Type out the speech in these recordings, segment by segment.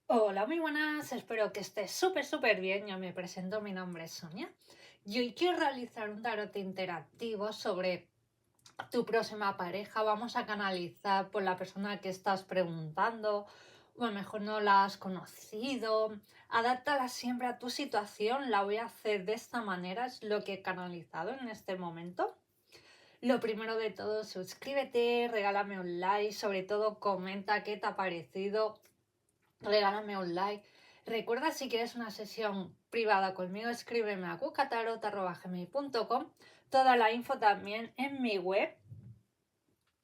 Hola, muy buenas, espero que estés súper bien. Yo me presento, mi nombre es Sonia y hoy quiero realizar un tarot interactivo sobre tu próxima pareja. Vamos a canalizar por la persona que estás preguntando, o a lo mejor no la has conocido. Adáptala siempre a tu situación. La voy a hacer de esta manera, es lo que he canalizado en este momento. Lo primero de todo, suscríbete, regálame un like, sobre todo comenta qué te ha parecido. Regálame un like. Recuerda, si quieres una sesión privada conmigo, escríbeme a cucatarot@gmail.com. Toda la info también en mi web.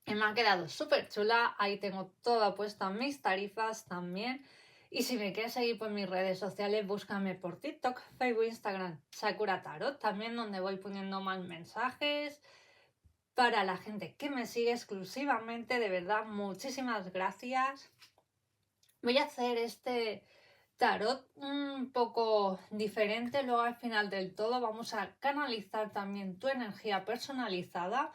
Y me ha quedado súper chula. Ahí tengo todo puesto, mis tarifas también. Y si me quieres seguir por mis redes sociales, búscame por TikTok, Facebook, Instagram, Sakura Tarot, también donde voy poniendo más mensajes para la gente que me sigue exclusivamente. De verdad, muchísimas gracias. Voy a hacer este tarot un poco diferente. Luego al final del todo vamos a canalizar también tu energía personalizada,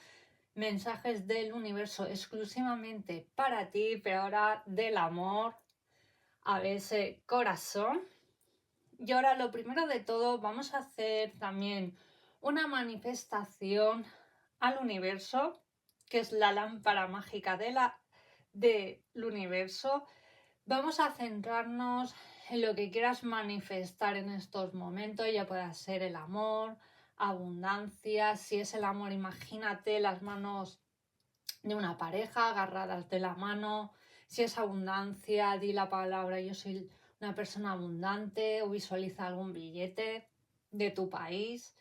mensajes del universo exclusivamente para ti, pero ahora del amor, a ver ese corazón. Y ahora lo primero de todo vamos a hacer también una manifestación al universo, que es la lámpara mágica del universo. Vamos a centrarnos en lo que quieras manifestar en estos momentos, ya pueda ser el amor, abundancia. Si es el amor, imagínate las manos de una pareja agarradas de la mano. Si es abundancia, di la palabra yo soy una persona abundante, o visualiza algún billete de tu país.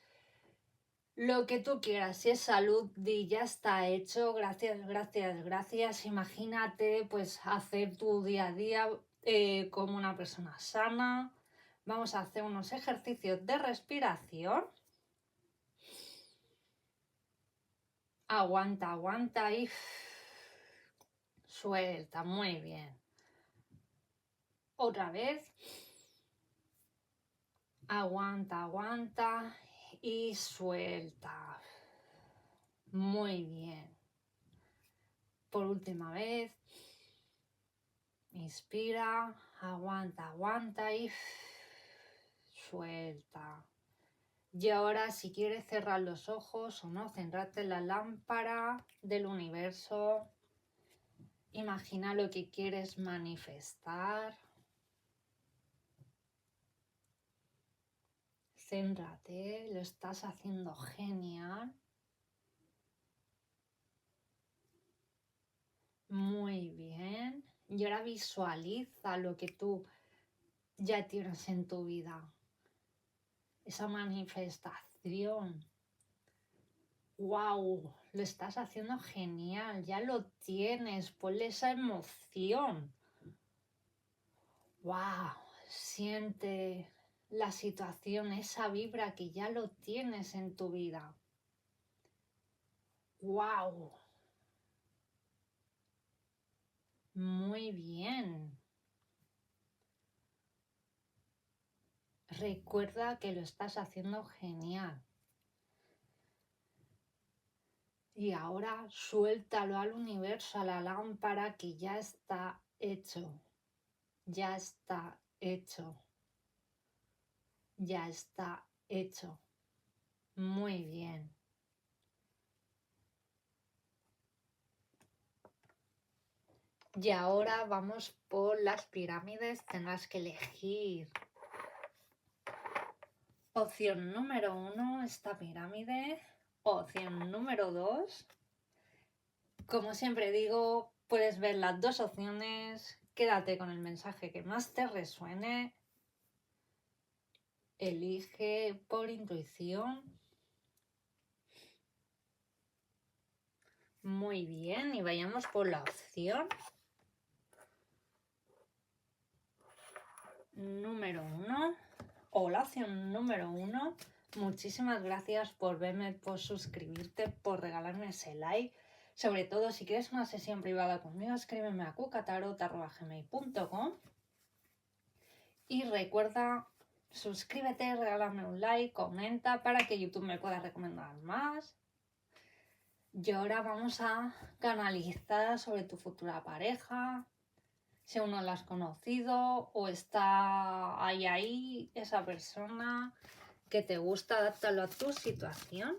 Lo que tú quieras. Si es salud, di ya está hecho, gracias, gracias, gracias. Imagínate pues hacer tu día a día como una persona sana. Vamos a hacer unos ejercicios de respiración. Aguanta, aguanta y suelta, muy bien. Otra vez. Aguanta, aguanta y suelta. Muy bien. Por última vez. Inspira, aguanta, aguanta y suelta. Y ahora, si quieres cerrar los ojos o no, centrarte en la lámpara del universo. Imagina lo que quieres manifestar. Céntrate, lo estás haciendo genial. Muy bien. Y ahora visualiza lo que tú ya tienes en tu vida. Esa manifestación. ¡Wow! Lo estás haciendo genial. Ya lo tienes. Ponle esa emoción. ¡Wow! Siente la situación, esa vibra que ya lo tienes en tu vida. ¡Wow! Muy bien. Recuerda que lo estás haciendo genial. Y ahora suéltalo al universo, a la lámpara, que ya está hecho. Ya está hecho. Ya está hecho. Muy bien. Y ahora vamos por las pirámides. Tendrás que elegir. Opción número 1, esta pirámide. Opción número 2. Como siempre digo, puedes ver las dos opciones. Quédate con el mensaje que más te resuene. Elige por intuición. Muy bien, y vayamos por la opción número 1. O la opción número 1. Muchísimas gracias por verme, por suscribirte, por regalarme ese like. Sobre todo, si quieres una sesión privada conmigo, escríbeme a cucatarot@gmail.com. Y recuerda, suscríbete, regálame un like, comenta para que YouTube me pueda recomendar más. Y ahora vamos a canalizar sobre tu futura pareja. Si aún no la has conocido o está ahí esa persona que te gusta, adáptalo a tu situación.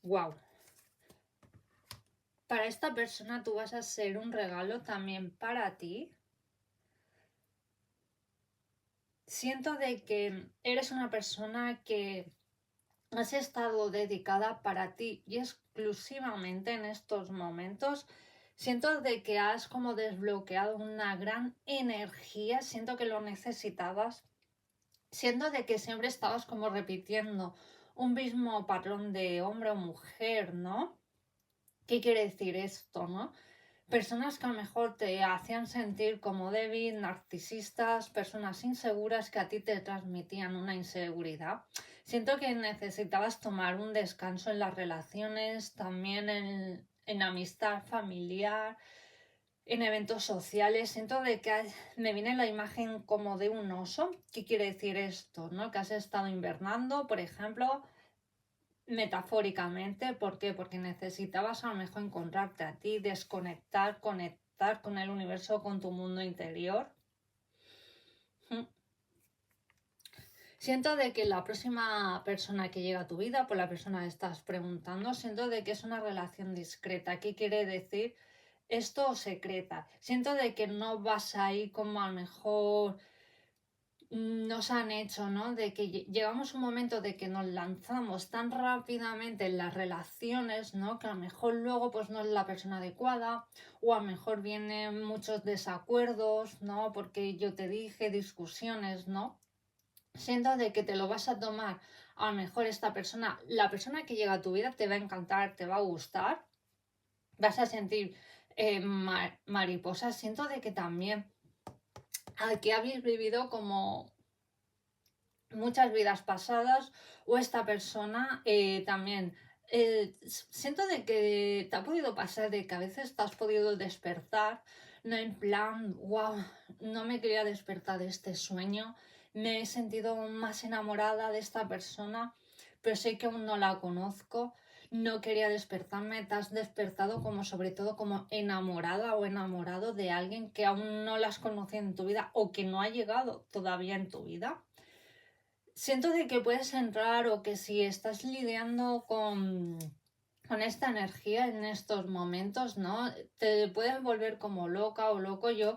Wow. Para esta persona tú vas a ser un regalo también para ti. Siento de que eres una persona que has estado dedicada para ti y exclusivamente en estos momentos. Siento de que has como desbloqueado una gran energía, siento que lo necesitabas. Siento de que siempre estabas como repitiendo un mismo patrón de hombre o mujer, ¿no? ¿Qué quiere decir esto, no? Personas que a lo mejor te hacían sentir como débil, narcisistas, personas inseguras que a ti te transmitían una inseguridad. Siento que necesitabas tomar un descanso en las relaciones, también en amistad familiar, en eventos sociales. Siento de que me viene la imagen como de un oso. ¿Qué quiere decir esto, no? Que has estado invernando, por ejemplo, metafóricamente. ¿Por qué? Porque necesitabas a lo mejor encontrarte a ti, desconectar, conectar con el universo, con tu mundo interior. Siento de que la próxima persona que llega a tu vida, por la persona que estás preguntando, siento de que es una relación discreta. ¿Qué quiere decir esto o secreta? Siento de que no vas ahí como a lo mejor nos han hecho, ¿no? De que llegamos a un momento de que nos lanzamos tan rápidamente en las relaciones, ¿no? Que a lo mejor luego pues no es la persona adecuada o a lo mejor vienen muchos desacuerdos, ¿no? Porque yo te dije, discusiones, ¿no? Siento de que te lo vas a tomar, a lo mejor esta persona, la persona que llega a tu vida te va a encantar, te va a gustar, vas a sentir mariposas. Siento de que también aquí habéis vivido como muchas vidas pasadas o esta persona también. Siento de que te ha podido pasar de que a veces te has podido despertar, no en plan, wow, no me quería despertar de este sueño, me he sentido más enamorada de esta persona, pero sé que aún no la conozco, no quería despertarme, te has despertado como sobre todo como enamorada o enamorado de alguien que aún no la has conocido en tu vida o que no ha llegado todavía en tu vida. Siento de que puedes entrar o que si estás lidiando con esta energía en estos momentos, ¿no? Te puedes volver como loca o loco. Yo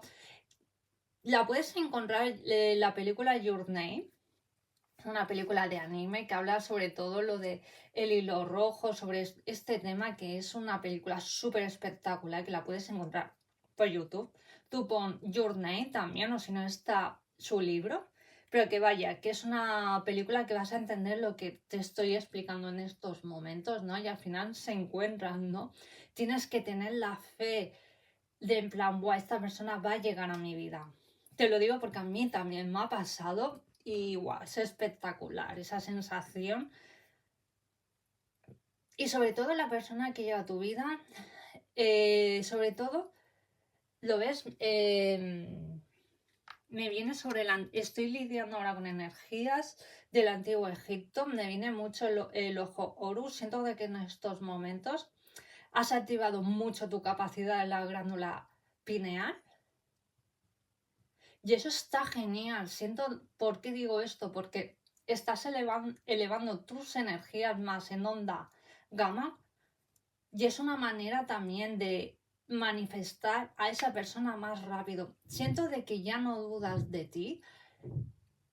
la puedes encontrar la película Your Name, una película de anime que habla sobre todo lo de el hilo rojo, sobre este tema, que es una película súper espectacular que la puedes encontrar por YouTube. Tú pon Your Name también, o si no está su libro. Pero que vaya, que es una película que vas a entender lo que te estoy explicando en estos momentos, ¿no? Y al final se encuentran, ¿no? Tienes que tener la fe de en plan, buah, esta persona va a llegar a mi vida. Te lo digo porque a mí también me ha pasado y guau, es espectacular esa sensación. Y sobre todo la persona que llega a tu vida, sobre todo, lo ves, me viene sobre estoy lidiando ahora con energías del antiguo Egipto, me viene mucho el ojo Horus. Siento de que en estos momentos has activado mucho tu capacidad de la glándula pineal. Y eso está genial. Siento, ¿por qué digo esto? Porque estás elevando tus energías más en onda gamma y es una manera también de manifestar a esa persona más rápido. Siento de que ya no dudas de ti.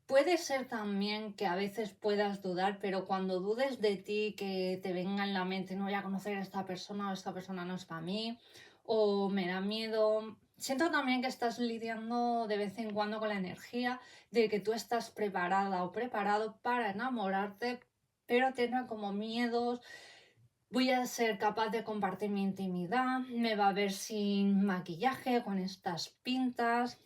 Puede ser también que a veces puedas dudar, pero cuando dudes de ti, que te venga en la mente, no voy a conocer a esta persona o esta persona no es para mí, o me da miedo. Siento también que estás lidiando de vez en cuando con la energía de que tú estás preparada o preparado para enamorarte, pero tenga como miedos. Voy a ser capaz de compartir mi intimidad, me va a ver sin maquillaje, con estas pintas.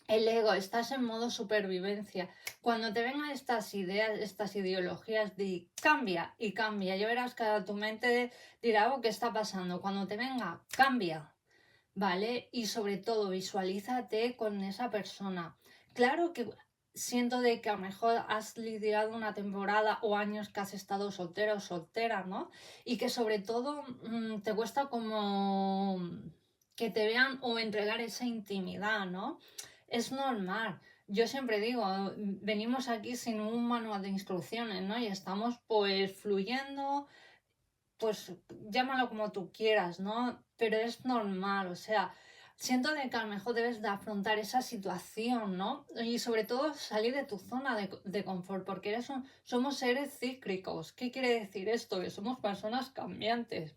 El ego, estás en modo supervivencia. Cuando te vengan estas ideas, estas ideologías de cambia y cambia, ya verás que tu mente dirá algo que está pasando. Cuando te venga, cambia, ¿vale? Y sobre todo, visualízate con esa persona. Claro que siento de que a lo mejor has lidiado una temporada o años que has estado soltero o soltera, ¿no? Y que sobre todo te cuesta como que te vean o entregar esa intimidad, ¿no? Es normal. Yo siempre digo, venimos aquí sin un manual de instrucciones, ¿no? Y estamos pues fluyendo, pues llámalo como tú quieras, ¿no? Pero es normal, o sea, siento de que a lo mejor debes de afrontar esa situación, ¿no? Y sobre todo salir de tu zona de confort, porque somos seres cíclicos. ¿Qué quiere decir esto? Que somos personas cambiantes.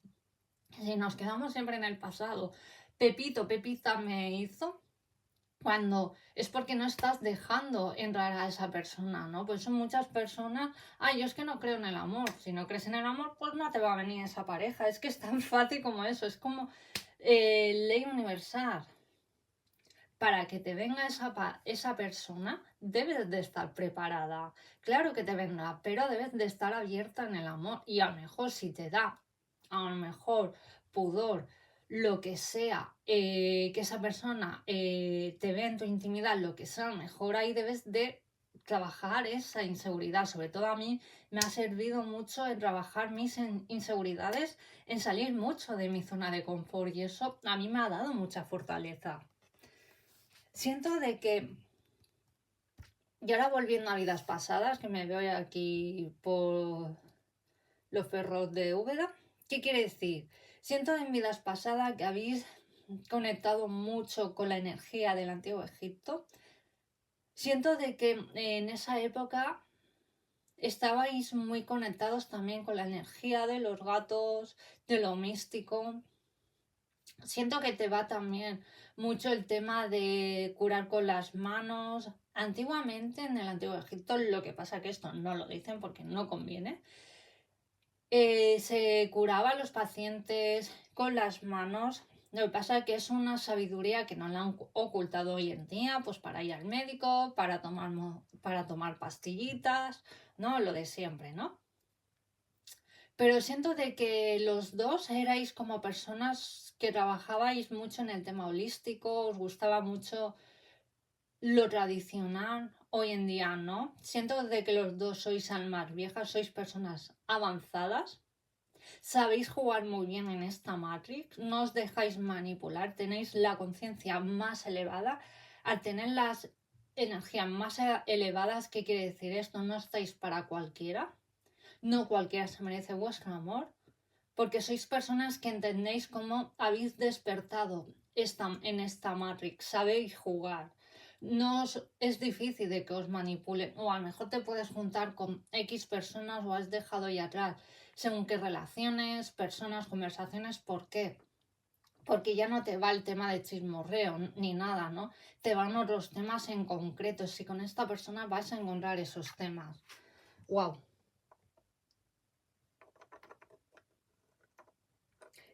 Si nos quedamos siempre en el pasado, Pepito, Pepita me hizo, cuando es porque no estás dejando entrar a esa persona, ¿no? Pues son muchas personas, yo es que no creo en el amor, si no crees en el amor, pues no te va a venir esa pareja, es que es tan fácil como eso, es como ley universal. Para que te venga esa persona, debes de estar preparada. Claro que te vendrá, pero debes de estar abierta en el amor. Y a lo mejor si te da, a lo mejor pudor, lo que sea, que esa persona te vea en tu intimidad, lo que sea, a lo mejor ahí debes de trabajar esa inseguridad. Sobre todo a mí me ha servido mucho en trabajar mis inseguridades, en salir mucho de mi zona de confort y eso a mí me ha dado mucha fortaleza. Siento de que, y ahora volviendo a vidas pasadas, que me veo aquí por los ferros de Úbeda, ¿qué quiere decir? Siento en vidas pasadas que habéis conectado mucho con la energía del antiguo Egipto. Siento de que en esa época estabais muy conectados también con la energía de los gatos, de lo místico. Siento que te va también mucho el tema de curar con las manos. Antiguamente, en el Antiguo Egipto, lo que pasa que esto no lo dicen porque no conviene, se curaba a los pacientes con las manos. Lo que pasa que es una sabiduría que no la han ocultado hoy en día, pues para ir al médico, para tomar pastillitas, ¿no? Lo de siempre, ¿no? Pero siento de que los dos erais como personas que trabajabais mucho en el tema holístico, os gustaba mucho lo tradicional, hoy en día no. Siento de que los dos sois almas viejas, sois personas avanzadas, sabéis jugar muy bien en esta Matrix, no os dejáis manipular, tenéis la conciencia más elevada. Al tener las energías más elevadas, ¿qué quiere decir esto? No estáis para cualquiera. No cualquiera se merece vuestro amor, porque sois personas que entendéis cómo habéis despertado en esta Matrix, sabéis jugar. No es difícil de que os manipulen, o a lo mejor te puedes juntar con X personas o has dejado ya atrás, según qué relaciones, personas, conversaciones, ¿por qué? Porque ya no te va el tema de chismorreo ni nada, ¿no? Te van otros temas en concreto. Si con esta persona vas a encontrar esos temas. ¡Wow!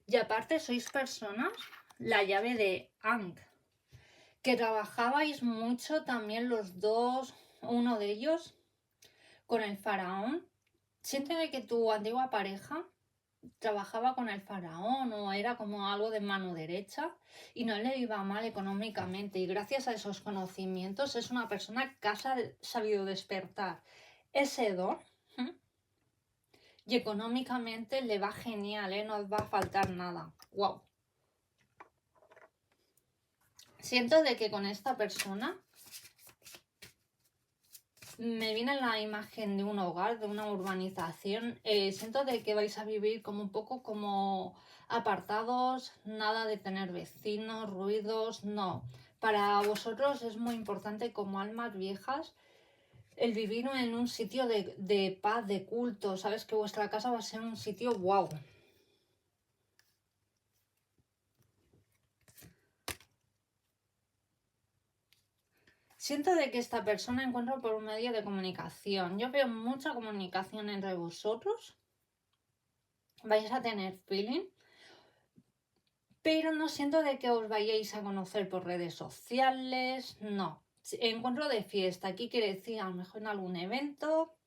Y aparte sois personas, la llave de Ankh, que trabajabais mucho también los dos, uno de ellos, con el faraón. Siente que tu antigua pareja trabajaba con el faraón o era como algo de mano derecha y no le iba mal económicamente y gracias a esos conocimientos es una persona que ha sabido despertar ese don. Y económicamente le va genial, no os va a faltar nada. ¡Wow! Siento de que con esta persona me viene la imagen de un hogar, de una urbanización. Siento de que vais a vivir como un poco como apartados, nada de tener vecinos, ruidos, no. Para vosotros es muy importante como almas viejas el vivir en un sitio de paz, de culto. Sabes que vuestra casa va a ser un sitio wow. Siento de que esta persona encuentra por un medio de comunicación. Yo veo mucha comunicación entre vosotros. Vais a tener feeling. Pero no siento de que os vayáis a conocer por redes sociales. No. Encuentro de fiesta. Aquí quiere decir a lo mejor en algún evento.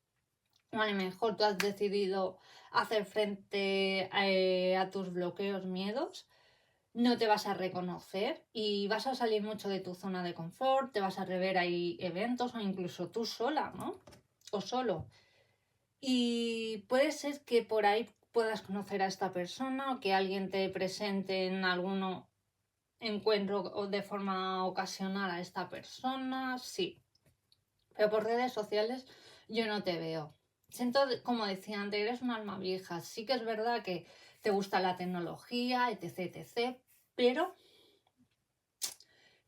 O a lo mejor tú has decidido hacer frente a tus bloqueos, miedos. no te vas a reconocer y vas a salir mucho de tu zona de confort, te vas a rever ahí eventos o incluso tú sola, ¿no? O solo. Y puede ser que por ahí puedas conocer a esta persona o que alguien te presente en algún encuentro o de forma ocasional a esta persona, sí. Pero por redes sociales yo no te veo. Siento, como decía antes, eres un alma vieja. Sí que es verdad que te gusta la tecnología, etc, etc, pero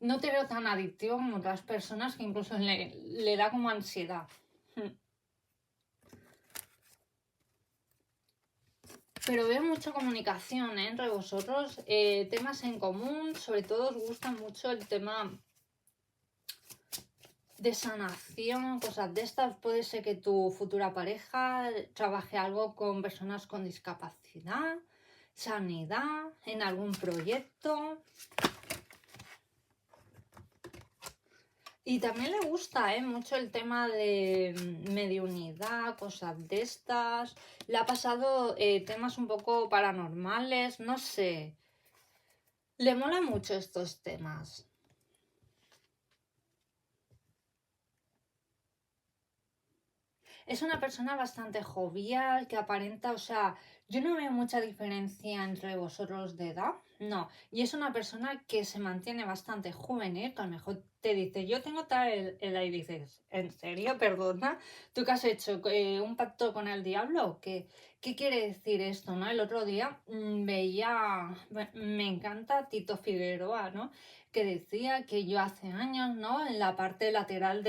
no te veo tan adictivo como otras personas que incluso le da como ansiedad. Pero veo mucha comunicación, ¿eh? Entre vosotros, temas en común, sobre todo os gusta mucho el tema de sanación, cosas de estas. Puede ser que tu futura pareja trabaje algo con personas con discapacidad, sanidad, en algún proyecto. Y también le gusta mucho el tema de mediunidad, cosas de estas. Le ha pasado temas un poco paranormales, no sé. Le mola mucho estos temas. Es una persona bastante jovial, que aparenta, o sea, yo no veo mucha diferencia entre vosotros de edad, no. Y es una persona que se mantiene bastante juvenil, que a lo mejor te dice, yo tengo tal edad y dices, ¿en serio? Perdona, ¿tú qué has hecho? ¿Un pacto con el diablo? ¿Qué quiere decir esto, no? El otro día veía, me encanta Tito Figueroa, ¿no? Que decía que yo hace años, ¿no? En la parte lateral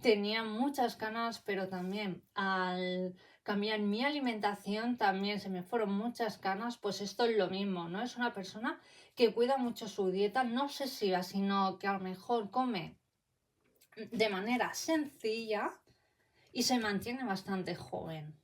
tenía muchas canas, pero también al cambiar mi alimentación también se me fueron muchas canas, pues esto es lo mismo, ¿no? Es una persona que cuida mucho su dieta, no obsesiva, sino que a lo mejor come de manera sencilla y se mantiene bastante joven.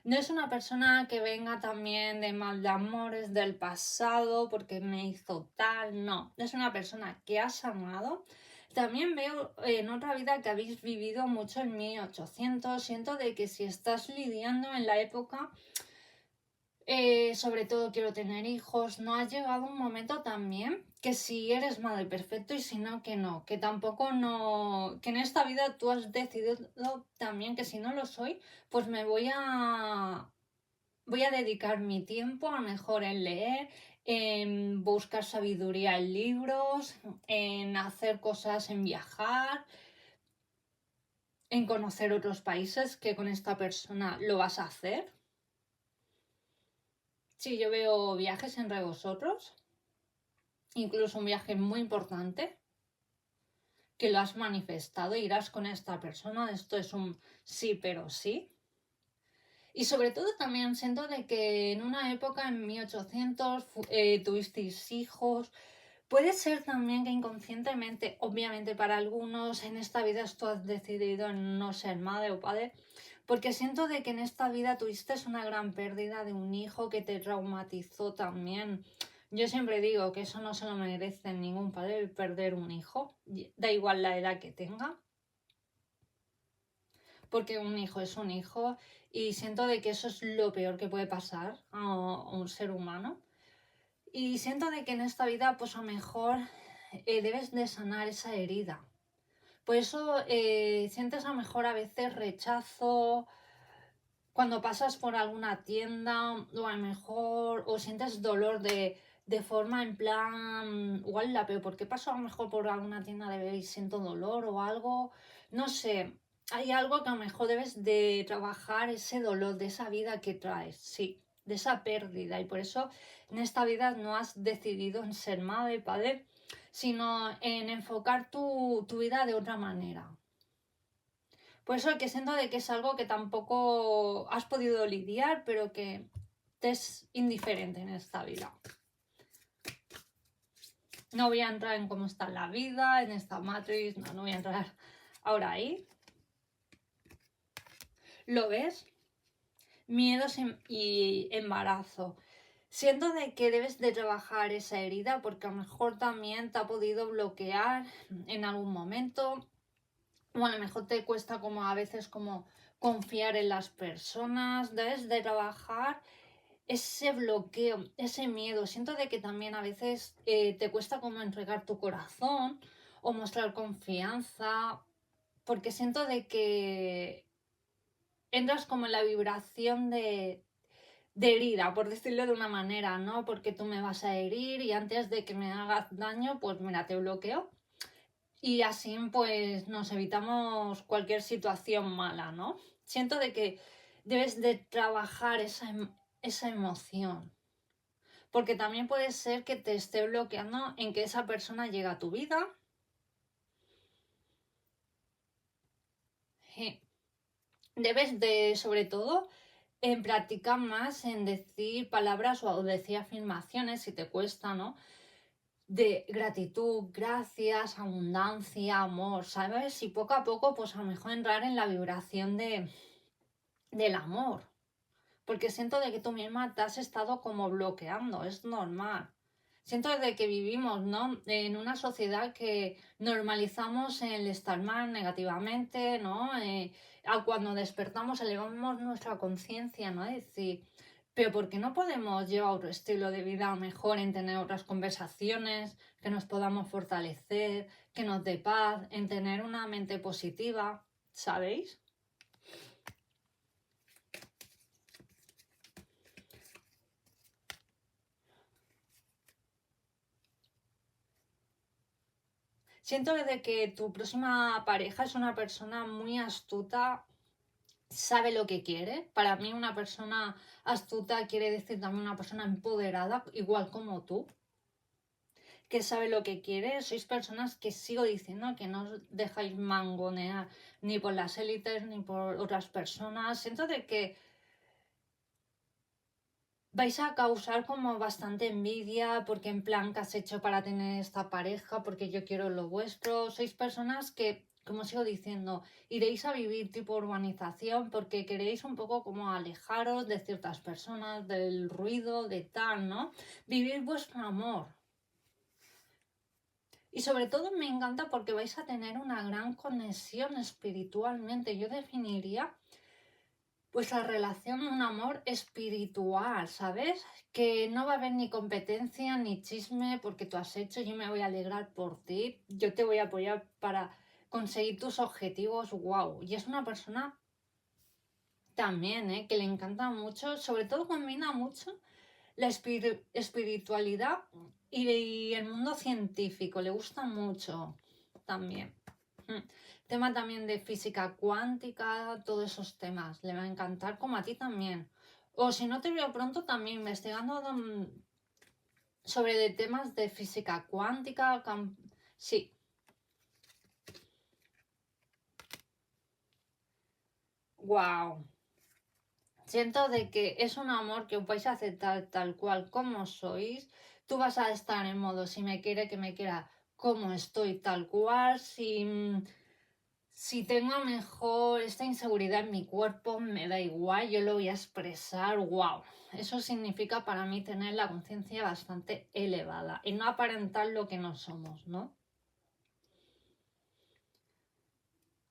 No es una persona que venga también de mal de amores del pasado porque me hizo tal, no. Es una persona que ha sanado. También veo en otra vida que habéis vivido mucho en 1800. Siento de que si estás lidiando en la época, sobre todo quiero tener hijos, no ha llegado un momento también que si eres madre perfecto y si no, que no, que tampoco no, que en esta vida tú has decidido también que si no lo soy, pues me voy a dedicar mi tiempo a lo mejor en leer, en buscar sabiduría en libros, en hacer cosas, en viajar, en conocer otros países que con esta persona lo vas a hacer. Sí, yo veo viajes entre vosotros, incluso un viaje muy importante que lo has manifestado, irás con esta persona, esto es un sí, pero sí. Y sobre todo también siento de que en una época, en 1800, tuvisteis hijos. Puede ser también que inconscientemente, obviamente para algunos, en esta vida tú has decidido en no ser madre o padre, porque siento de que en esta vida tuviste una gran pérdida de un hijo que te traumatizó también. Yo siempre digo que eso no se lo merece ningún padre, el perder un hijo, da igual la edad que tenga, porque un hijo es un hijo y siento de que eso es lo peor que puede pasar a un ser humano. Y siento de que en esta vida, pues a lo mejor debes de sanar esa herida. Por eso sientes a lo mejor a veces rechazo cuando pasas por alguna tienda o a lo mejor o sientes dolor de forma en plan, igual la peor, ¿por qué paso a lo mejor por alguna tienda de bebé y siento dolor o algo? No sé, hay algo que a lo mejor debes de trabajar ese dolor de esa vida que traes, sí, de esa pérdida y por eso en esta vida no has decidido en ser madre, padre, sino en enfocar tu vida de otra manera. Por eso que siento de que es algo que tampoco has podido lidiar, pero que te es indiferente en esta vida. No voy a entrar en cómo está la vida, en esta matriz, no voy a entrar ahora ahí. ¿Lo ves? Miedos y embarazo. Siento de que debes de trabajar esa herida porque a lo mejor también te ha podido bloquear en algún momento o a lo mejor te cuesta como a veces como confiar en las personas, debes de trabajar ese bloqueo, ese miedo. Siento de que también a veces te cuesta como entregar tu corazón o mostrar confianza, porque siento de que entras como en la vibración de herida, por decirlo de una manera, ¿no? Porque tú me vas a herir y antes de que me hagas daño, pues mira, te bloqueo. Y así pues nos evitamos cualquier situación mala, ¿no? Siento de que debes de trabajar esa emoción. Porque también puede ser que te esté bloqueando en que esa persona llegue a tu vida. Debes de, sobre todo, en practicar más en decir palabras o decir afirmaciones, si te cuesta, ¿no? De gratitud, gracias, abundancia, amor, ¿sabes? Y poco a poco, pues a lo mejor entrar en la vibración del amor. Porque siento de que tú misma te has estado como bloqueando, es normal. Siento de que vivimos, ¿no? En una sociedad que normalizamos el estar mal negativamente, ¿no? Cuando despertamos elevamos nuestra conciencia, ¿no? Es decir, pero ¿por qué no podemos llevar otro estilo de vida mejor en tener otras conversaciones, que nos podamos fortalecer, que nos dé paz, en tener una mente positiva, ¿sabéis? Siento de que tu próxima pareja es una persona muy astuta, sabe lo que quiere. Para mí una persona astuta quiere decir también una persona empoderada, igual como tú, que sabe lo que quiere. Sois personas que sigo diciendo que no os dejáis mangonear ni por las élites ni por otras personas. Siento de que vais a causar como bastante envidia porque en plan que has hecho para tener esta pareja, porque yo quiero lo vuestro. Sois personas que, como sigo diciendo, iréis a vivir tipo urbanización porque queréis un poco como alejaros de ciertas personas, del ruido, de tal, ¿no? Vivir vuestro amor. Y sobre todo me encanta porque vais a tener una gran conexión espiritualmente. Yo definiría pues la relación, un amor espiritual, ¿sabes? Que no va a haber ni competencia ni chisme porque tú has hecho, yo me voy a alegrar por ti, yo te voy a apoyar para conseguir tus objetivos, wow. Y es una persona también, que le encanta mucho, sobre todo combina mucho la espiritualidad y el mundo científico, le gusta mucho también. Tema también de física cuántica, todos esos temas. Le va a encantar, como a ti también. O si no te veo pronto, también investigando sobre de temas de física cuántica. Sí. Wow. Siento de que es un amor que os vais a aceptar tal cual como sois. Tú vas a estar en modo si me quiere, que me quiera como estoy tal cual. Si tengo a mejor esta inseguridad en mi cuerpo, me da igual, yo lo voy a expresar, wow. Eso significa para mí tener la conciencia bastante elevada y no aparentar lo que no somos, ¿no?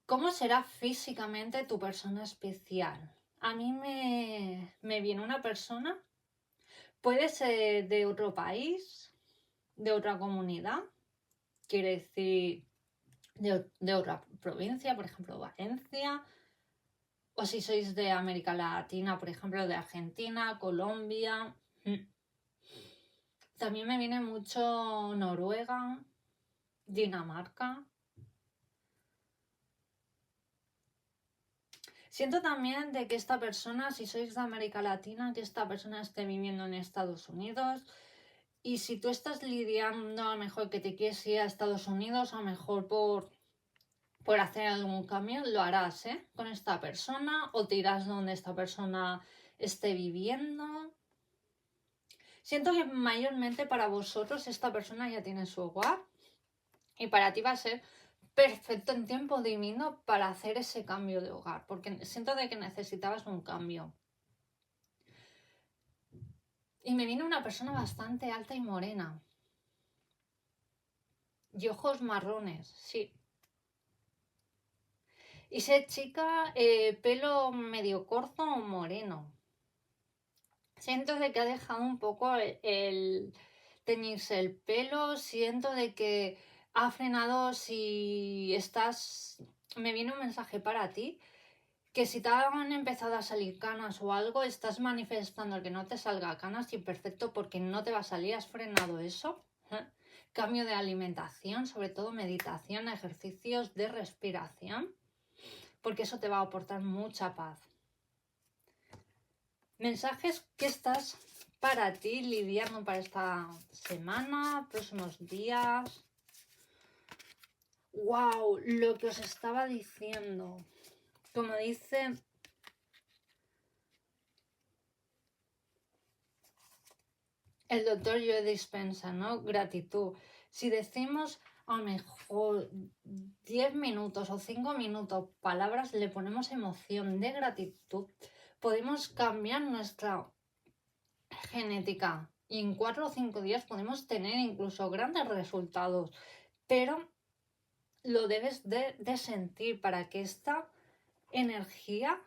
¿Cómo será físicamente tu persona especial? A mí me viene una persona, puede ser de otro país, de otra comunidad, quiere decir de otra provincia, por ejemplo, Valencia. O si sois de América Latina, por ejemplo, de Argentina, Colombia. También me viene mucho Noruega, Dinamarca. Siento también de que esta persona, si sois de América Latina, que esta persona esté viviendo en Estados Unidos. Y si tú estás lidiando, a lo mejor que te quieres ir a Estados Unidos, a lo mejor por hacer algún cambio, lo harás, con esta persona, o te irás donde esta persona esté viviendo. Siento que mayormente para vosotros esta persona ya tiene su hogar y para ti va a ser perfecto en tiempo divino para hacer ese cambio de hogar, porque siento de que necesitabas un cambio. Y me viene una persona bastante alta y morena. Y ojos marrones, sí. Y sé chica, pelo medio corto o moreno. Siento de que ha dejado un poco el teñirse el pelo, siento de que ha frenado si estás... Me viene un mensaje para ti, que si te han empezado a salir canas o algo, estás manifestando el que no te salga canas y perfecto porque no te va a salir, has frenado eso. ¿Eh? Cambio de alimentación, sobre todo meditación, ejercicios de respiración, porque eso te va a aportar mucha paz. Mensajes que estás para ti lidiando para esta semana, próximos días. ¡Wow! Lo que os estaba diciendo. Como dice el doctor Joe Dispenza, ¿no? Gratitud. Si decimos a lo mejor 10 minutos o 5 minutos palabras, le ponemos emoción de gratitud, podemos cambiar nuestra genética y en 4 o 5 días podemos tener incluso grandes resultados, pero lo debes de sentir para que esta energía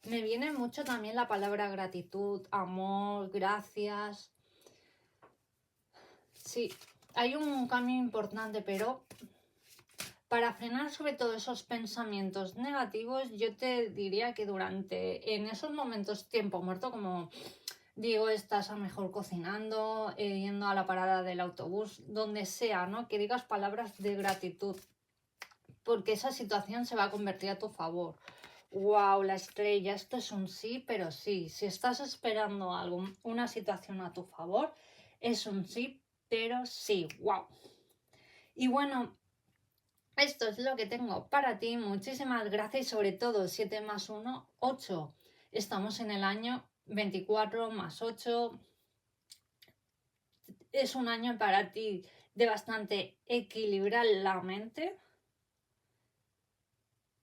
me viene mucho también la palabra gratitud, amor, gracias. Sí, hay un cambio importante, pero para frenar sobre todo esos pensamientos negativos, yo te diría que en esos momentos tiempo muerto, como digo, estás a lo mejor cocinando, yendo a la parada del autobús, donde sea, ¿no? Que digas palabras de gratitud, porque esa situación se va a convertir a tu favor. ¡Wow! La estrella, esto es un sí, pero sí. Si estás esperando algo, una situación a tu favor, es un sí, pero sí. ¡Wow! Y bueno, esto es lo que tengo para ti. Muchísimas gracias y sobre todo 7 más 1, 8. Estamos en el año 24 más 8. Es un año para ti de bastante equilibrar la mente.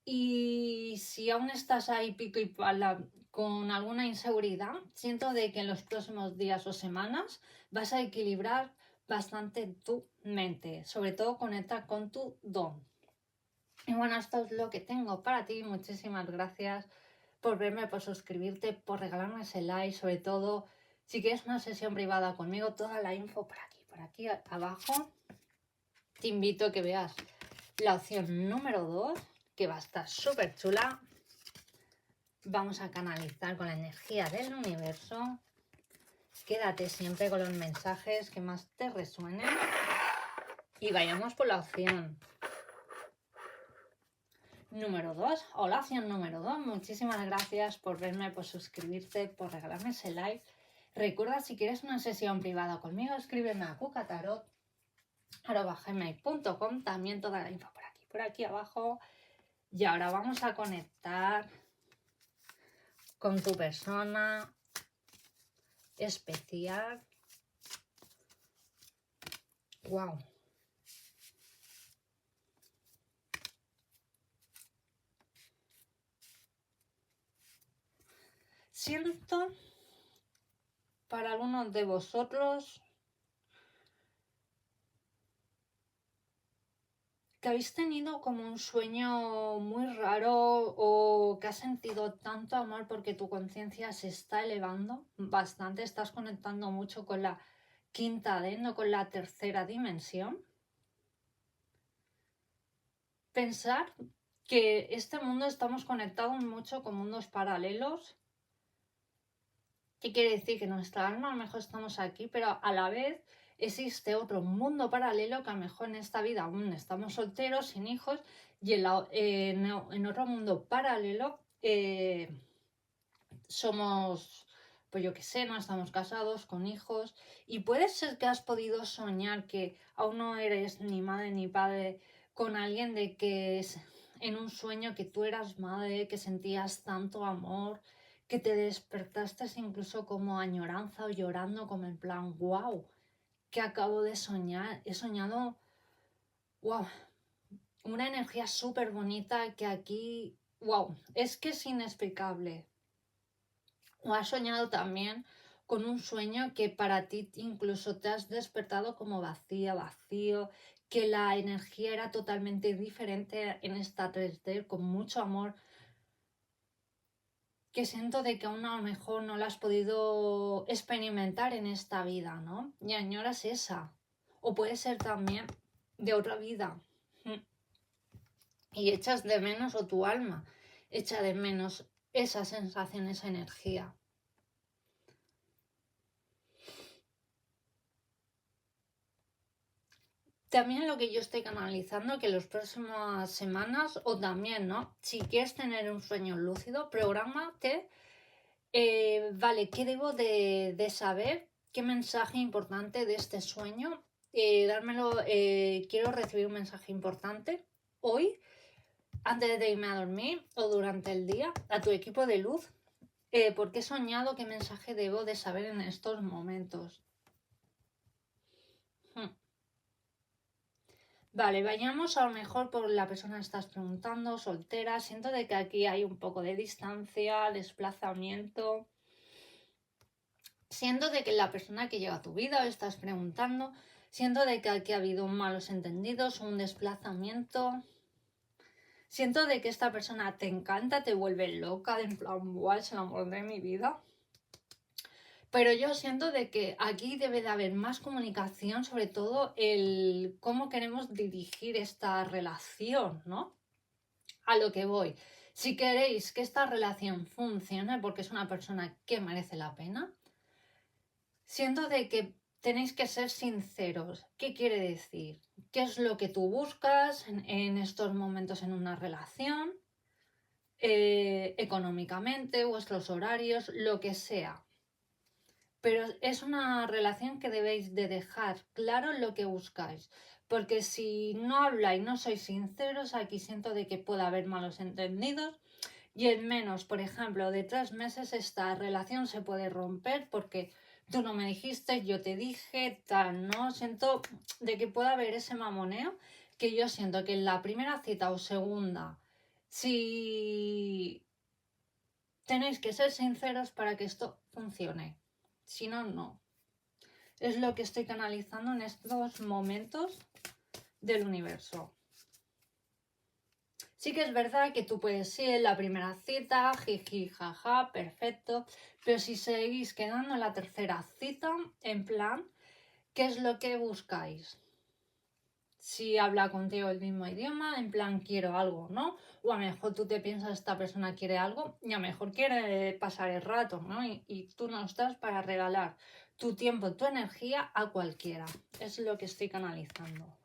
Y si aún estás ahí pico y pala con alguna inseguridad, siento de que en los próximos días o semanas vas a equilibrar bastante tu mente. Sobre todo conecta con tu don. Y bueno, esto es lo que tengo para ti. Muchísimas gracias por verme, por suscribirte, por regalarme ese like. Sobre todo, si quieres una sesión privada conmigo, toda la info por aquí abajo. Te invito a que veas la opción número 2, que va a estar súper chula. Vamos a canalizar con la energía del universo. Quédate siempre con los mensajes que más te resuenen. Y vayamos por la opción número 2. O la opción número 2. Muchísimas gracias por verme, por suscribirte, por regalarme ese like. Recuerda, si quieres una sesión privada conmigo, escríbeme a cucatarot@gmail.com. También toda la info por aquí abajo. Y ahora vamos a conectar con tu persona especial. ¡Wow! Siento para algunos de vosotros que habéis tenido como un sueño muy raro o que has sentido tanto amor porque tu conciencia se está elevando bastante, estás conectando mucho con la quinta D, no con la tercera dimensión. Pensar que este mundo estamos conectados mucho con mundos paralelos. ¿Qué quiere decir? Que nuestra alma a lo mejor estamos aquí, pero a la vez existe otro mundo paralelo que a lo mejor en esta vida aún estamos solteros, sin hijos, y en otro mundo paralelo somos, pues yo qué sé, no estamos casados, con hijos, y puede ser que has podido soñar que aún no eres ni madre ni padre con alguien de que es en un sueño que tú eras madre, que sentías tanto amor, que te despertaste incluso como añoranza o llorando como en plan, wow, que acabo de soñar, he soñado, wow, una energía súper bonita que aquí, wow, es que es inexplicable. O has soñado también con un sueño que para ti incluso te has despertado como vacío, que la energía era totalmente diferente en esta 3D, con mucho amor, que siento de que aún a lo mejor no la has podido experimentar en esta vida, ¿no? Y añoras esa. O puede ser también de otra vida. Y echas de menos, o tu alma echa de menos esa sensación, esa energía. También lo que yo estoy canalizando, que las próximas semanas, o también, ¿no? Si quieres tener un sueño lúcido, prográmate, vale, ¿qué debo de saber? ¿Qué mensaje importante de este sueño? Dármelo, quiero recibir un mensaje importante hoy, antes de irme a dormir o durante el día, a tu equipo de luz. Porque he soñado, qué mensaje debo de saber en estos momentos. Vale, vayamos a lo mejor por la persona que estás preguntando, soltera. Siento de que aquí hay un poco de distancia, desplazamiento. Siento de que la persona que llega a tu vida estás preguntando. Siento de que aquí ha habido malos entendidos, un desplazamiento. Siento de que esta persona te encanta, te vuelve loca, en plan, ¡buah, es el amor de mi vida! Pero yo siento de que aquí debe de haber más comunicación, sobre todo el cómo queremos dirigir esta relación, ¿no? A lo que voy. Si queréis que esta relación funcione porque es una persona que merece la pena, siento de que tenéis que ser sinceros. ¿Qué quiere decir? ¿Qué es lo que tú buscas en estos momentos en una relación? Económicamente, vuestros horarios, lo que sea. Pero es una relación que debéis de dejar claro lo que buscáis. Porque si no habláis, no sois sinceros, aquí siento de que puede haber malos entendidos. Y en menos, por ejemplo, de 3 meses esta relación se puede romper porque tú no me dijiste, yo te dije, tal, ¿no? Siento de que puede haber ese mamoneo que yo siento que en la primera cita o segunda, si tenéis que ser sinceros para que esto funcione. Si no, no. Es lo que estoy canalizando en estos momentos del universo. Sí que es verdad que tú puedes ir en la primera cita, jiji, jaja, perfecto, pero si seguís quedando en la tercera cita, en plan, ¿qué es lo que buscáis? Si habla contigo el mismo idioma, en plan, quiero algo, ¿no? O a lo mejor tú te piensas, esta persona quiere algo y a lo mejor quiere pasar el rato, ¿no? Y tú no estás para regalar tu tiempo, tu energía a cualquiera. Es lo que estoy canalizando.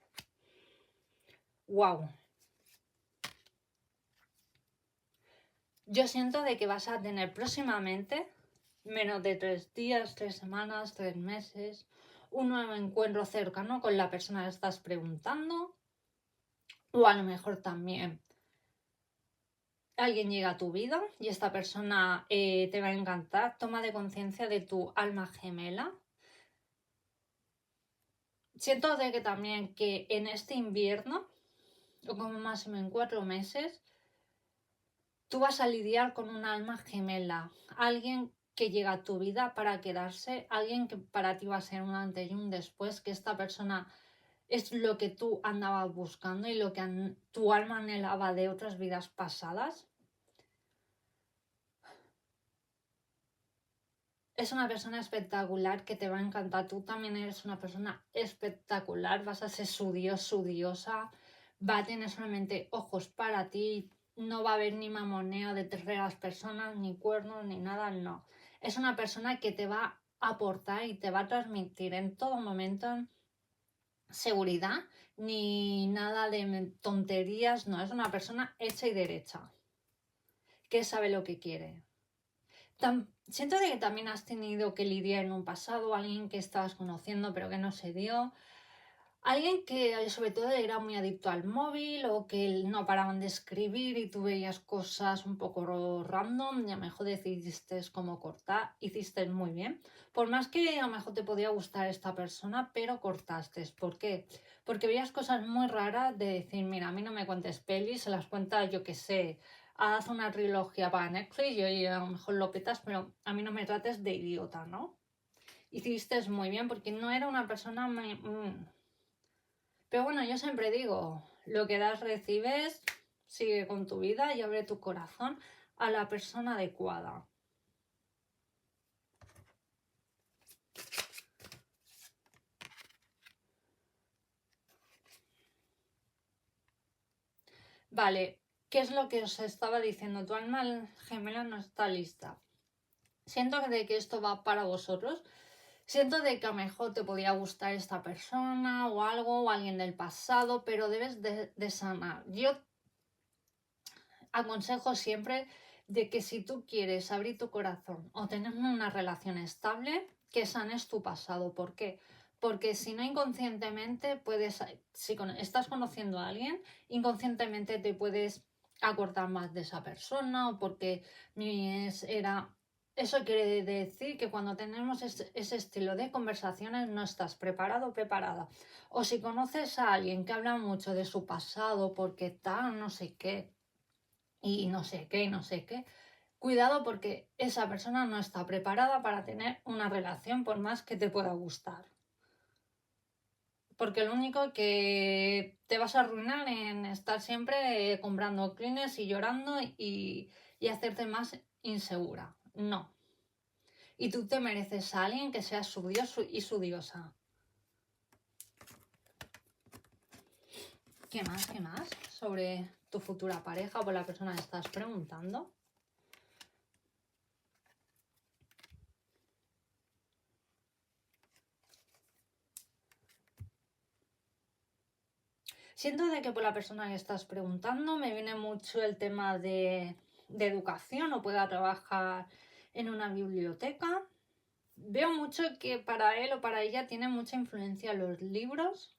¡Wow! Yo siento de que vas a tener próximamente, menos de 3 días, 3 semanas, 3 meses, un nuevo encuentro cercano con la persona que estás preguntando. O a lo mejor también alguien llega a tu vida y esta persona te va a encantar. Toma de conciencia de tu alma gemela. Siento de que también que en este invierno, o como máximo en 4 meses, tú vas a lidiar con un alma gemela. Alguien que llega a tu vida para quedarse, alguien que para ti va a ser un antes y un después, que esta persona es lo que tú andabas buscando y lo que tu alma anhelaba de otras vidas pasadas. Es una persona espectacular que te va a encantar. Tú también eres una persona espectacular. Vas a ser su dios, su diosa. Va a tener solamente ojos para ti. No va a haber ni mamoneo de terceras personas, ni cuernos, ni nada. No. Es una persona que te va a aportar y te va a transmitir en todo momento seguridad, ni nada de tonterías. No, es una persona hecha y derecha. Que sabe lo que quiere. Siento de que también has tenido que lidiar en un pasado, alguien que estabas conociendo pero que no se dio, alguien que sobre todo era muy adicto al móvil o que no paraban de escribir y tú veías cosas un poco random y a lo mejor decidiste cómo cortar, hiciste muy bien. Por más que a lo mejor te podía gustar esta persona, pero cortaste. ¿Por qué? Porque veías cosas muy raras de decir, mira, a mí no me cuentes pelis, se las cuenta yo que sé, haz una trilogía para Netflix y oye, a lo mejor lo petas, pero a mí no me trates de idiota, ¿no? hiciste muy bien porque no era una persona Pero bueno, yo siempre digo, lo que das recibes, sigue con tu vida y abre tu corazón a la persona adecuada. Vale, ¿qué es lo que os estaba diciendo? Tu alma gemela no está lista. Siento de que esto va para vosotros. Siento de que a lo mejor te podía gustar esta persona o algo, o alguien del pasado, pero debes de sanar. Yo aconsejo siempre de que si tú quieres abrir tu corazón o tener una relación estable, que sanes tu pasado. ¿Por qué? Porque si no, inconscientemente puedes, si estás conociendo a alguien, inconscientemente te puedes acordar más de esa persona o porque era... Eso quiere decir que cuando tenemos ese estilo de conversaciones no estás preparado o preparada. O si conoces a alguien que habla mucho de su pasado porque tal, no sé qué, y no sé qué, y no sé qué. Cuidado porque esa persona no está preparada para tener una relación por más que te pueda gustar. Porque lo único que te vas a arruinar en estar siempre comprando clines y llorando y hacerte más insegura. No. Y tú te mereces a alguien que sea su dios y su diosa. ¿Qué más? ¿Qué más? Sobre tu futura pareja o por la persona que estás preguntando. Siento de que por la persona que estás preguntando me viene mucho el tema de educación o pueda trabajar en una biblioteca. Veo mucho que para él o para ella tiene mucha influencia los libros.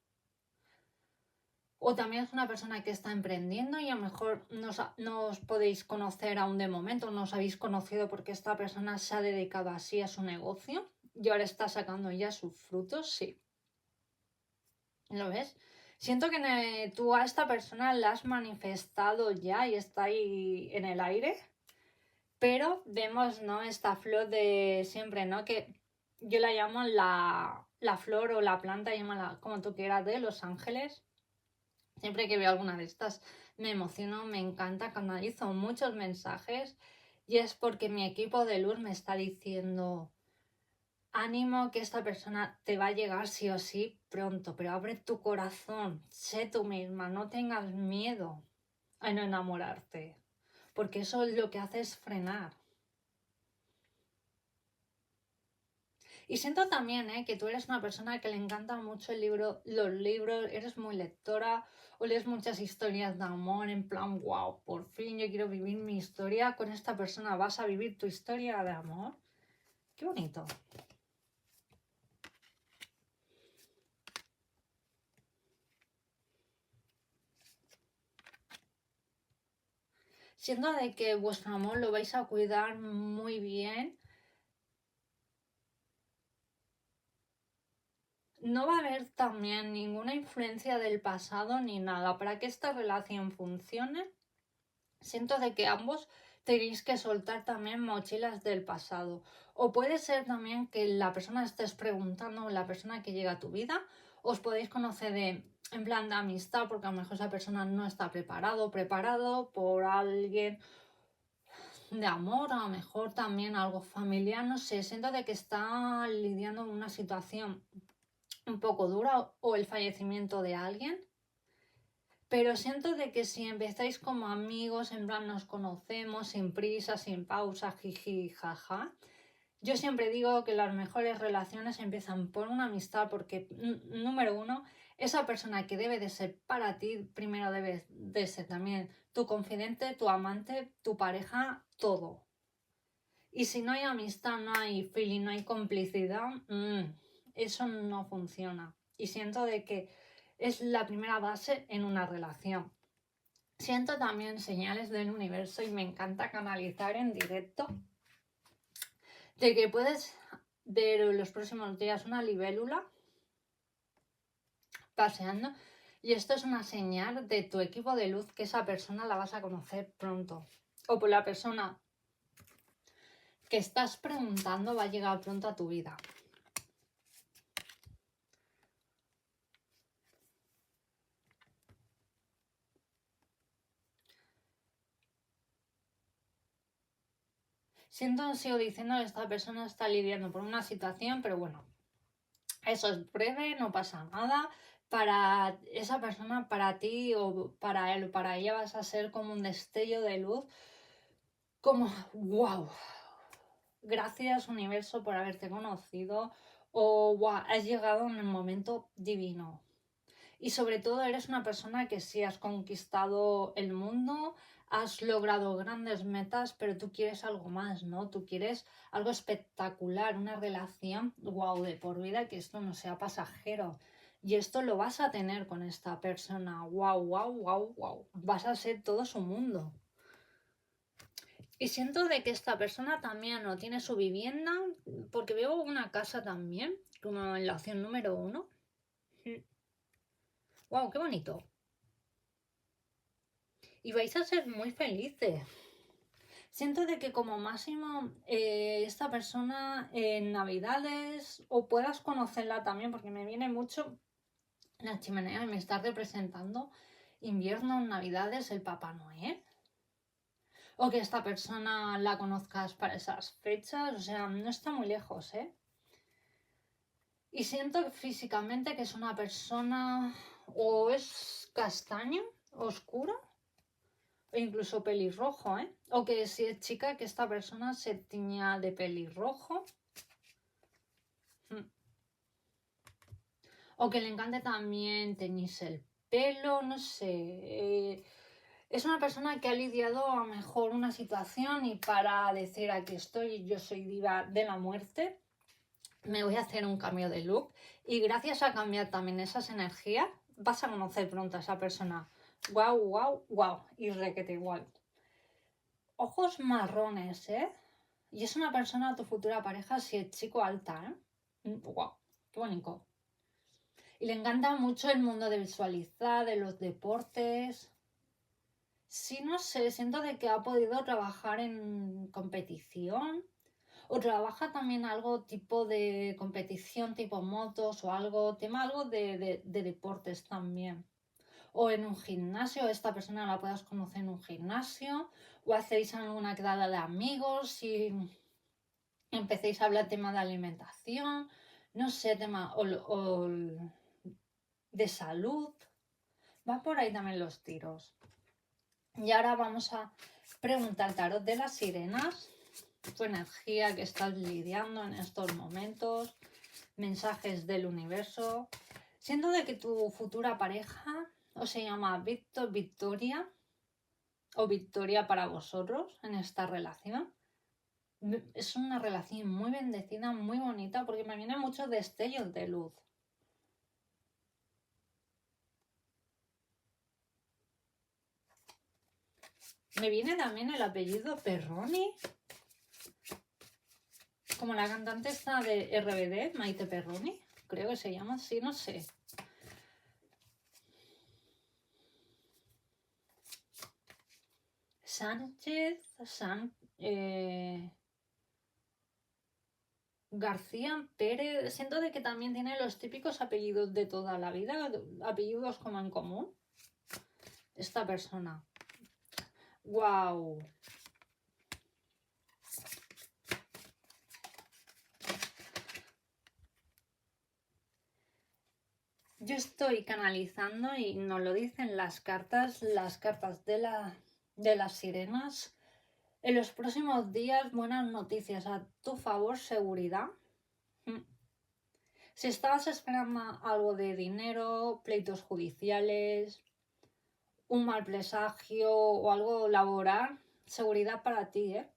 O también es una persona que está emprendiendo y a lo mejor no os podéis conocer aún de momento, no os habéis conocido porque esta persona se ha dedicado así a su negocio y ahora está sacando ya sus frutos, sí. ¿Lo ves? Siento que tú a esta persona la has manifestado ya y está ahí en el aire, pero vemos, ¿no? Esta flor de siempre, ¿no? Que yo la llamo la flor o la planta, llámala como tú quieras, de los ángeles. Siempre que veo alguna de estas me emociono, me encanta, canalizo muchos mensajes y es porque mi equipo de luz me está diciendo: ánimo, que esta persona te va a llegar sí o sí pronto, pero abre tu corazón, sé tú misma, no tengas miedo a no enamorarte, porque eso es lo que hace es frenar. Y siento también que tú eres una persona que le encanta mucho los libros, eres muy lectora o lees muchas historias de amor en plan, wow, por fin yo quiero vivir mi historia con esta persona, vas a vivir tu historia de amor. Qué bonito. Siento de que vuestro amor lo vais a cuidar muy bien. No va a haber también ninguna influencia del pasado ni nada. Para que esta relación funcione, siento de que ambos tenéis que soltar también mochilas del pasado. O puede ser también que la persona que estés preguntando, la persona que llega a tu vida, os podéis conocer en plan de amistad, porque a lo mejor esa persona no está preparado por alguien de amor, a lo mejor también algo familiar, no sé, siento de que está lidiando con una situación un poco dura o el fallecimiento de alguien, pero siento de que si empezáis como amigos, en plan nos conocemos, sin prisa, sin pausa, jiji, jaja. Yo siempre digo que las mejores relaciones empiezan por una amistad porque, número uno, esa persona que debe de ser para ti, primero debe de ser también tu confidente, tu amante, tu pareja, todo. Y si no hay amistad, no hay feeling, no hay complicidad, eso no funciona. Y siento de que es la primera base en una relación. Siento también señales del universo y me encanta canalizar en directo de que puedes ver en los próximos días una libélula paseando y esto es una señal de tu equipo de luz que esa persona la vas a conocer pronto. O por la persona que estás preguntando va a llegar pronto a tu vida. sigo diciendo que esta persona está lidiando por una situación, pero bueno, eso es breve, no pasa nada. Para esa persona, para ti o para él o para ella vas a ser como un destello de luz, como wow, gracias universo por haberte conocido, o wow, has llegado en un momento divino. Y sobre todo eres una persona que sí has conquistado el mundo, has logrado grandes metas, pero tú quieres algo más, ¿no? Tú quieres algo espectacular, una relación, wow, de por vida, que esto no sea pasajero. Y esto lo vas a tener con esta persona, wow, wow, wow, wow. Vas a ser todo su mundo. Y siento de que esta persona también no tiene su vivienda, porque veo una casa también, como en la opción número 1. Wow, qué bonito. Y vais a ser muy felices. Siento de que como máximo esta persona en Navidades, o puedas conocerla también, porque me viene mucho la chimenea y me está representando invierno, Navidades, el Papá Noel. O que esta persona la conozcas para esas fechas, o sea, no está muy lejos, ¿eh? Y siento físicamente que es una persona o es castaño, oscura, o incluso pelirrojo, ¿eh? O que si es chica, que esta persona se tiña de pelirrojo. O que le encante también teñirse el pelo, no sé. Es una persona que ha lidiado a lo mejor una situación y para decir aquí estoy, yo soy diva de la muerte, me voy a hacer un cambio de look. Y gracias a cambiar también esas energías, vas a conocer pronto a esa persona. Guau, guau, guau. Y requete igual. Ojos marrones, ¿eh? Y es una persona, tu futura pareja, si es chico, alta, ¿eh? Guau, qué bonito. Y le encanta mucho el mundo de visualizar, de los deportes. Sí, no sé, siento de que ha podido trabajar en competición. O trabaja también algo tipo de competición, tipo motos o algo, tema algo de deportes también. O en un gimnasio, esta persona la puedas conocer en un gimnasio, o hacéis alguna quedada de amigos y empecéis a hablar tema de alimentación, no sé, tema o de salud. Va por ahí también los tiros. Y ahora vamos a preguntar al tarot de las sirenas, tu energía que estás lidiando en estos momentos, mensajes del universo. Siento de que tu futura pareja o se llama Víctor, Victoria o Victoria para vosotros en esta relación. Es una relación muy bendecida, muy bonita, porque me vienen muchos destellos de luz. Me viene también el apellido Perroni, como la cantante esta de RBD, Maite Perroni, creo que se llama así, no sé. Sánchez, García Pérez, siento de que también tiene los típicos apellidos de toda la vida, apellidos como en común. Esta persona. ¡Wow! Yo estoy canalizando y nos lo dicen las cartas de las sirenas. En los próximos días, buenas noticias a tu favor, seguridad. Si estabas esperando algo de dinero, pleitos judiciales, un mal presagio o algo laboral, seguridad para ti, ¿eh?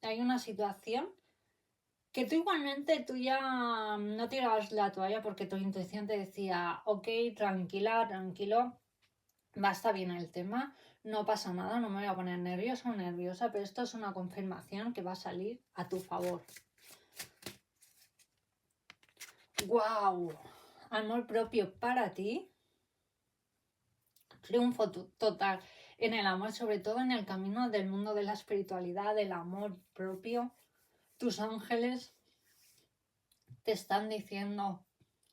Hay una situación que tú igualmente tú ya no tirabas la toalla porque tu intuición te decía, ok, tranquila, tranquilo, va a estar bien el tema, no pasa nada, no me voy a poner nerviosa o nerviosa, pero esto es una confirmación que va a salir a tu favor. ¡Wow! Amor propio para ti. Triunfo total en el amor, sobre todo en el camino del mundo de la espiritualidad, del amor propio. Tus ángeles te están diciendo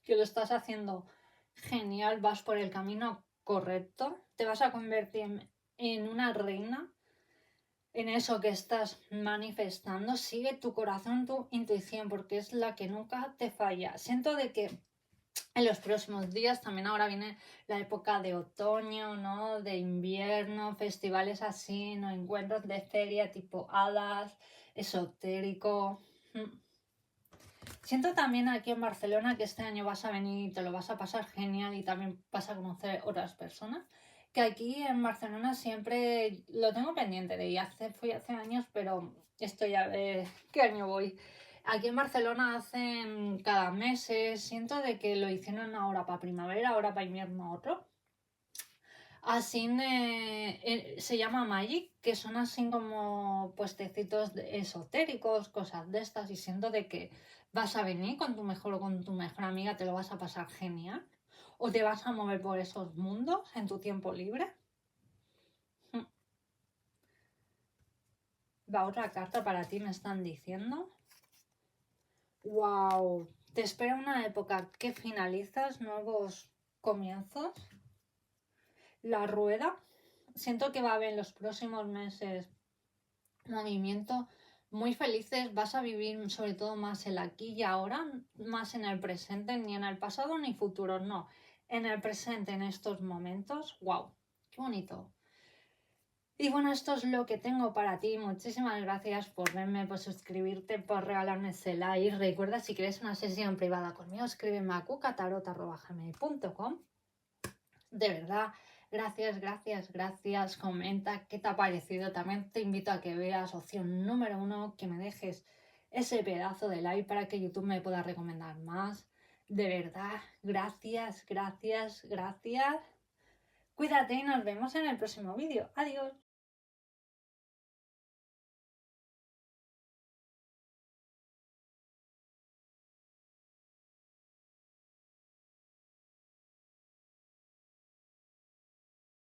que lo estás haciendo genial, vas por el camino correcto, te vas a convertir en una reina en eso que estás manifestando, sigue tu corazón, tu intuición, porque es la que nunca te falla. Siento de que en los próximos días también ahora viene la época de otoño, ¿no? De invierno, festivales así, ¿no? Encuentros de feria tipo hadas, esotérico. Siento también aquí en Barcelona que este año vas a venir y te lo vas a pasar genial y también vas a conocer otras personas. Que aquí en Barcelona siempre lo tengo pendiente de ir. Fui hace años, pero estoy a ver qué año voy. Aquí en Barcelona hacen cada mes, siento de que lo hicieron ahora para primavera, ahora para invierno otro. Así se llama Magic, que son así como puestecitos esotéricos, cosas de estas, y siento de que vas a venir con tu mejor o con tu mejor amiga, te lo vas a pasar genial, o te vas a mover por esos mundos en tu tiempo libre. Va otra carta para ti, me están diciendo. ¡Wow! Te espera una época que finalizas, nuevos comienzos. La rueda. Siento que va a haber en los próximos meses movimiento muy felices. Vas a vivir sobre todo más el aquí y ahora, más en el presente, ni en el pasado ni futuro, no. En el presente, en estos momentos. ¡Wow! ¡Qué bonito! Y bueno, esto es lo que tengo para ti. Muchísimas gracias por verme, por suscribirte, por regalarme ese like. Recuerda, si quieres una sesión privada conmigo, escríbeme a cucatarot@gmail.com. De verdad, gracias. Comenta qué te ha parecido. También te invito a que veas opción número 1, que me dejes ese pedazo de like para que YouTube me pueda recomendar más. De verdad, gracias. Cuídate y nos vemos en el próximo vídeo. Adiós.